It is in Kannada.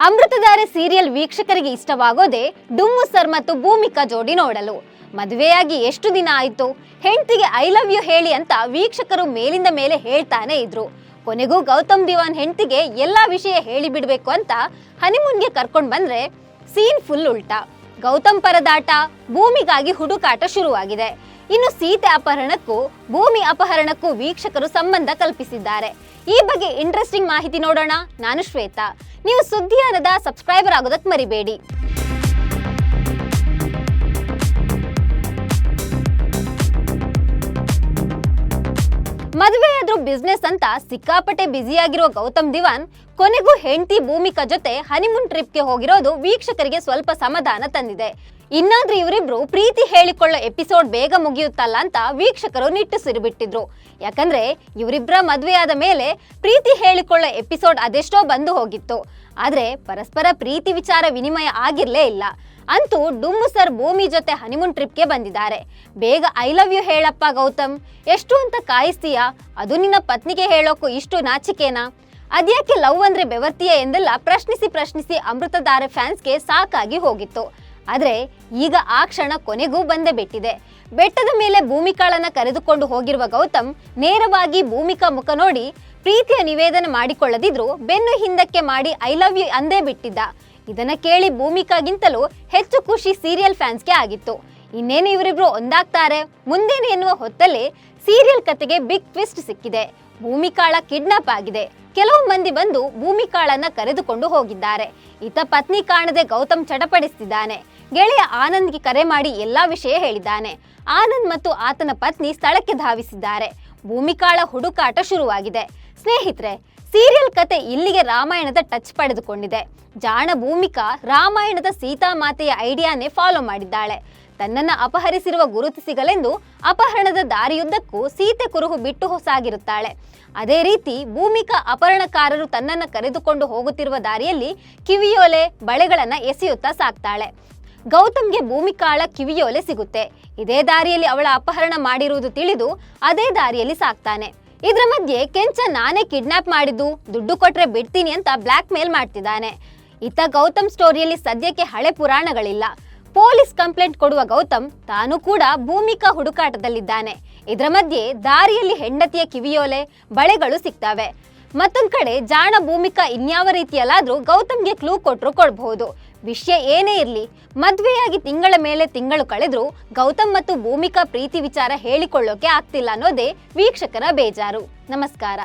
ಅಮೃತಧಾರೆ ಸೀರಿಯಲ್ ವೀಕ್ಷಕರಿಗೆ ಇಷ್ಟವಾಗೋದೇ ಡುಮ್ಮು ಸರ್ ಮತ್ತು ಭೂಮಿಕಾ ಜೋಡಿ ನೋಡಲು. ಮದುವೆಯಾಗಿ ಎಷ್ಟು ದಿನ ಆಯ್ತು, ಹೆಂಡತಿಗೆ ಐ ಲವ್ ಯು ಹೇಳಿ ಅಂತ ವೀಕ್ಷಕರು ಮೇಲಿಂದ ಮೇಲೆ ಹೇಳ್ತಾನೆ ಇದ್ರು. ಕೊನೆಗೂ ಗೌತಮ್ ದಿವಾನ್ ಹೆಂಡತಿಗೆ ಎಲ್ಲಾ ವಿಷಯ ಹೇಳಿ ಬಿಡ್ಬೇಕು ಅಂತ ಹನಿಮೂನ್ಗೆ ಕರ್ಕೊಂಡ್ ಬಂದ್ರೆ ಸೀನ್ ಫುಲ್ ಉಲ್ಟಾ. ಗೌತಮ್ ಪರದಾಟ, ಭೂಮಿಗಾಗಿ ಹುಡುಕಾಟ ಶುರುವಾಗಿದೆ. ಇನ್ನು ಸೀತೆ ಅಪಹರಣಕ್ಕೂ ಭೂಮಿ ಅಪಹರಣಕ್ಕೂ ವೀಕ್ಷಕರು ಸಂಬಂಧ ಕಲ್ಪಿಸಿದ್ದಾರೆ. ಈ ಬಗ್ಗೆ ಇಂಟ್ರೆಸ್ಟಿಂಗ್ ಮಾಹಿತಿ ನೋಡೋಣ. ನಾನು ಶ್ವೇತಾ. ನೀವು ಸುದ್ದಿಯಾನದ ಸಬ್ಸ್ಕ್ರೈಬರ್ ಆಗೋದಕ್ಕೆ ಮರಿಬೇಡಿ. ಮದುವೆಯಾದ್ರೂ ಬಿಸ್ನೆಸ್ ಅಂತ ಸಿಕ್ಕಾಪಟ್ಟೆ ಬ್ಯುಸಿಯಾಗಿರುವ ಗೌತಮ್ ದಿವಾನ್ ಕೊನೆಗೂ ಹೆಂಡತಿ ಭೂಮಿಕಾ ಜೊತೆ ಹನಿಮೂನ್ ಟ್ರಿಪ್ಗೆ ಹೋಗಿರೋದು ವೀಕ್ಷಕರಿಗೆ ಸ್ವಲ್ಪ ಸಮಾಧಾನ ತಂದಿದೆ. ಇನ್ನಾದ್ರೂ ಇವರಿಬ್ರು ಪ್ರೀತಿ ಹೇಳಿಕೊಳ್ಳೋ ಎಪಿಸೋಡ್ ಬೇಗ ಮುಗಿಯುತ್ತಲ್ಲ ಅಂತ ವೀಕ್ಷಕರು ನಿಟ್ಟುಸಿರು ಬಿಟ್ಟಿದ್ರು. ಯಾಕಂದ್ರೆ ಇವರಿಬ್ಬರ ಮದುವೆಯಾದ ಮೇಲೆ ಪ್ರೀತಿ ಹೇಳಿಕೊಳ್ಳೋ ಎಪಿಸೋಡ್ ಅದೆಷ್ಟೋ ಬಂದು ಹೋಗಿತ್ತು. ಆದ್ರೆ ಪರಸ್ಪರ ಪ್ರೀತಿ ವಿಚಾರ ವಿನಿಮಯ ಆಗಿರ್ಲೇ ಇಲ್ಲ. ಅಂತೂ ಡುಮ್ಮು ಸರ್ ಭೂಮಿ ಜೊತೆ ಹನಿಮೂನ್ ಟ್ರಿಪ್ಗೆ ಬಂದಿದ್ದಾರೆ. ಬೇಗ ಐ ಲವ್ ಯು ಹೇಳಪ್ಪ ಗೌತಮ್, ಎಷ್ಟು ಅಂತ ಕಾಯಿಸ್ತೀಯಾ? ಅದು ನಿನ್ನ ಪತ್ನಿಗೆ ಹೇಳೋಕು ಇಷ್ಟು ನಾಚಿಕೆನಾ? ಅದ್ಯಾಕೆ ಲವ್ ಅಂದ್ರೆ ಬೆವರ್ತೀಯ ಎಂದೆಲ್ಲ ಪ್ರಶ್ನಿಸಿ ಅಮೃತಧಾರೆ ಫ್ಯಾನ್ಸ್ಗೆ ಸಾಕಾಗಿ ಹೋಗಿತ್ತು. ಆದ್ರೆ ಈಗ ಆ ಕ್ಷಣ ಕೊನೆಗೂ ಬಂದೇ ಬಿಟ್ಟಿದೆ. ಬೆಟ್ಟದ ಮೇಲೆ ಭೂಮಿಕಾಳನ್ನ ಕರೆದುಕೊಂಡು ಹೋಗಿರುವ ಗೌತಮ್ ನೇರವಾಗಿ ಭೂಮಿಕಾ ಮುಖ ನೋಡಿ ಪ್ರೀತಿಯ ನಿವೇದನೆ ಮಾಡಿಕೊಳ್ಳದಿದ್ರು ಬೆನ್ನು ಹಿಂದಕ್ಕೆ ಮಾಡಿ ಐ ಲವ್ ಯು ಅಂದೇ ಬಿಟ್ಟಿದ್ದ. ಇದನ್ನ ಕೇಳಿ ಭೂಮಿಕಾಗಿಂತಲೂ ಹೆಚ್ಚು ಖುಷಿ ಸೀರಿಯಲ್ ಫ್ಯಾನ್ಸ್ಗೆ ಆಗಿತ್ತು. ಇನ್ನೇನು ಇವರಿಬ್ರು ಒಂದಾಗ್ತಾರೆ ಮುಂದೇನು ಎನ್ನುವ ಹೊತ್ತಲ್ಲಿ ಸೀರಿಯಲ್ ಕತೆಗೆ ಬಿಗ್ ಟ್ವಿಸ್ಟ್ ಸಿಕ್ಕಿದೆ. ಭೂಮಿಕಾಳ ಕಿಡ್ನಾಪ್ ಆಗಿದೆ. ಕೆಲವು ಮಂದಿ ಬಂದು ಭೂಮಿಕಾಳನ್ನ ಕರೆದುಕೊಂಡು ಹೋಗಿದ್ದಾರೆ. ಈತ ಪತ್ನಿ ಕಾಣದೆ ಗೌತಮ್ ಚಡಪಡಿಸ್ತಿದ್ದಾನೆ. ಗೆಳೆಯ ಆನಂದ್ಗೆ ಕರೆ ಮಾಡಿ ಎಲ್ಲಾ ವಿಷಯ ಹೇಳಿದ್ದಾನೆ. ಆನಂದ್ ಮತ್ತು ಆತನ ಪತ್ನಿ ಸ್ಥಳಕ್ಕೆ ಧಾವಿಸಿದ್ದಾರೆ. ಭೂಮಿಕಾಳ ಹುಡುಕಾಟ ಶುರುವಾಗಿದೆ. ಸ್ನೇಹಿತರೆ, ಸೀರಿಯಲ್ ಕತೆ ಇಲ್ಲಿಗೆ ರಾಮಾಯಣದ ಟಚ್ ಪಡೆದುಕೊಂಡಿದೆ. ಜಾಣ ಭೂಮಿಕಾ ರಾಮಾಯಣದ ಸೀತಾಮಾತೆಯ ಐಡಿಯಾನೇ ಫಾಲೋ ಮಾಡಿದ್ದಾಳೆ. ತನ್ನನ್ನ ಅಪಹರಿಸಿರುವ ಗುರುತು ಸಿಗಲೆಂದು ಅಪಹರಣದ ದಾರಿಯುದ್ದಕ್ಕೂ ಸೀತೆ ಕುರುಹು ಬಿಟ್ಟು ಸಾಗಿರುತ್ತಾಳೆ. ಅದೇ ರೀತಿ ಭೂಮಿಕಾ ಅಪಹರಣಕಾರರು ತನ್ನನ್ನ ಕರೆದುಕೊಂಡು ಹೋಗುತ್ತಿರುವ ದಾರಿಯಲ್ಲಿ ಕಿವಿಯೋಲೆ ಬಳೆಗಳನ್ನ ಎಸೆಯುತ್ತಾ ಸಾಕ್ತಾಳೆ. ಗೌತಮ್ಗೆ ಭೂಮಿಕಾಳ ಕಿವಿಯೋಲೆ ಸಿಗುತ್ತೆ. ಇದೇ ದಾರಿಯಲ್ಲಿ ಅವಳ ಅಪಹರಣ ಮಾಡಿರುವುದು ತಿಳಿದು ಅದೇ ದಾರಿಯಲ್ಲಿ ಸಾಕ್ತಾನೆ. ಇದ್ರ ಮಧ್ಯೆ ಕೆಂಚ ನಾನೇ ಕಿಡ್ನಾಪ್ ಮಾಡಿದ್ದು, ದುಡ್ಡು ಕೊಟ್ರೆ ಬಿಡ್ತೀನಿ ಅಂತ ಬ್ಲಾಕ್ ಮೇಲ್ ಮಾಡ್ತಿದ್ದಾನೆ. ಇತ್ತ ಗೌತಮ್ ಸ್ಟೋರಿಯಲ್ಲಿ ಸದ್ಯಕ್ಕೆ ಹಳೆ ಪುರಾಣಗಳಿಲ್ಲ. ಪೊಲೀಸ್ ಕಂಪ್ಲೇಂಟ್ ಕೊಡುವ ಗೌತಮ್ ತಾನು ಕೂಡ ಭೂಮಿಕಾ ಹುಡುಕಾಟದಲ್ಲಿದ್ದಾನೆ. ಇದರ ಮಧ್ಯೆ ದಾರಿಯಲ್ಲಿ ಹೆಂಡತಿಯ ಕಿವಿಯೋಲೆ ಬಳೆಗಳು ಸಿಗ್ತವೆ. ಮತ್ತೊಂದ್ ಕಡೆ ಜಾಣ ಭೂಮಿಕಾ ಇನ್ಯಾವ ರೀತಿಯಲ್ಲಾದ್ರೂ ಗೌತಮ್ಗೆ ಕ್ಲೂ ಕೊಟ್ರು ಕೊಡಬಹುದು. ವಿಷಯ ಏನೇ ಇರ್ಲಿ, ಮದ್ವೆಯಾಗಿ ತಿಂಗಳ ಮೇಲೆ ತಿಂಗಳು ಕಳೆದ್ರು ಗೌತಮ್ ಮತ್ತು ಭೂಮಿಕಾ ಪ್ರೀತಿ ವಿಚಾರ ಹೇಳಿಕೊಳ್ಳೋಕೆ ಆಗ್ತಿಲ್ಲ ಅನ್ನೋದೇ ವೀಕ್ಷಕರ ಬೇಜಾರು. ನಮಸ್ಕಾರ.